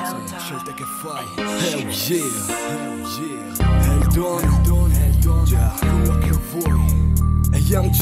Scelte che fai, hell yeah, è il dono, già, quello che vuoi. È Young G,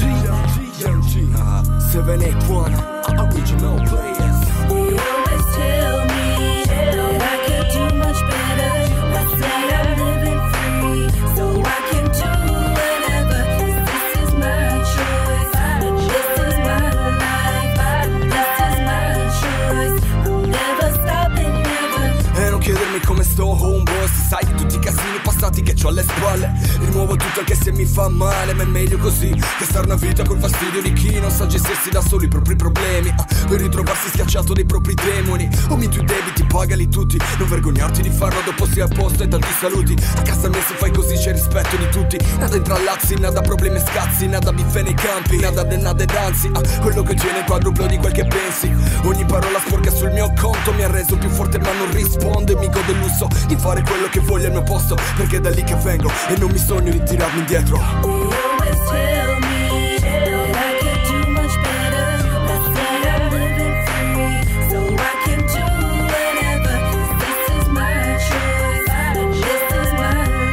781, original players. You always tell me that I could do much better. I say I'm living free, so I can do whatever. This is my choice, and this is my life, and this is my choice. I'm never stopping, never. E non chiedermi come sto, homeboy, se sai tutti i casini passati che c'ho alle spalle. Rimuovo tutto anche se mi fa male, ma è meglio così che stare una vita col fastidio di chi non sa gestirsi da solo i propri problemi, per ritrovarsi schiacciato dai propri demoni. Omiti i debiti, pagali tutti, non vergognarti di farlo dopo sei a posto e tanti saluti. A casa mia se fai così c'è rispetto di tutti, nada intrallazzi, nada problemi e scazzi, nada biffe nei campi, nada danzi, quello che tiene il quadruplo di quel che pensi. Ogni parola sporca sul mio conto mi ha reso più forte ma non rispondo, e mi godo il lusso di fare quello che voglio al mio posto, perché è da lì che vengo e non mi sogno di tirarmi indietro. You always tell me that I could do much better. I say I'm living free, so I can do whatever. This is my choice, and this is my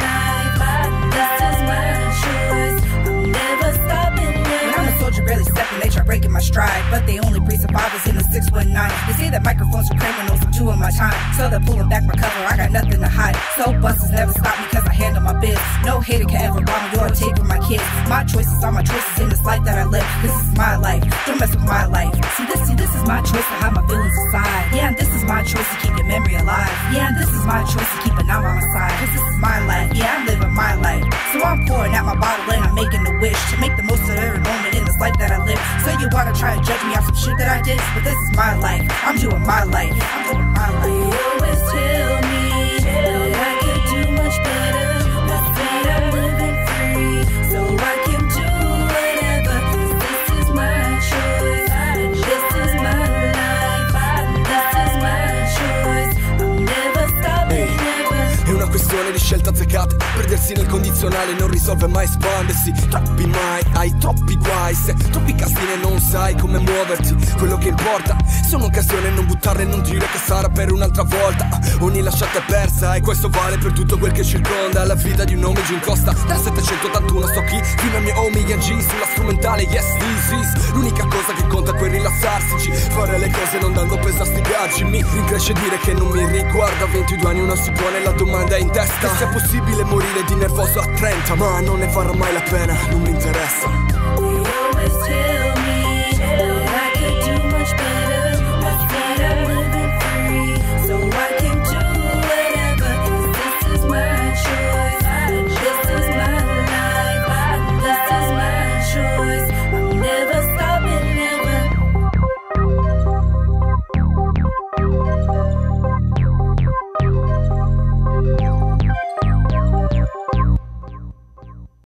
life, and this is my choice. I'm never stopping, never. When I'm a soldier, barely stepping, they try breaking my stride, but they only breed survivors in the 619. They say that microphones are criminals, I'm doing my time, so they're pulling back my cover, I got nothing to hide. So busters never stop me cause I handle my biz. No hater can ever rob me or take from my kids. My choices are my choices in this life that I live. This is my life, don't mess with my life. See this is my choice to hide my feelings inside. Yeah, and this is my choice to keep your memory alive. Yeah, and this is my choice to keep an eye on my side. Cause this is my life, yeah, I'm living my life. So I'm pouring out my bottle and I'm making a wish to make the most of every moment in this life that I live. So you wanna try to judge me off some shit that I did, but this is my life, I'm doing my life, I'm living my life. You always tell me that I could do much better. I say I'm living free, so I can do whatever. This is my choice, and this is my life, and this is my choice. I'm never stopping, never. È una questione di scelte azzeccate, perdersi nel condizionale non risolve mai espandersi. Troppi mai, hai troppi guai, se troppi castini e non sai come muoverti. Quello che importa sono occasioni, non buttarle e non dire che sarà per un'altra volta. Ogni lasciata è persa e questo vale per tutto quel che circonda la vita di un uomo giù in costa. Dal 781 so chi, fino al mio Omega G sulla strumentale, yes this is. L'unica cosa che conta è quel rilassarsi, fare le cose non dando peso a sti viaggi. Mi rincresce dire che non mi riguarda, 22 anni uno si pone la domanda in testa che sia possibile morire di nervoso a 30, ma non ne varrà mai la pena, non mi interessa. You always tell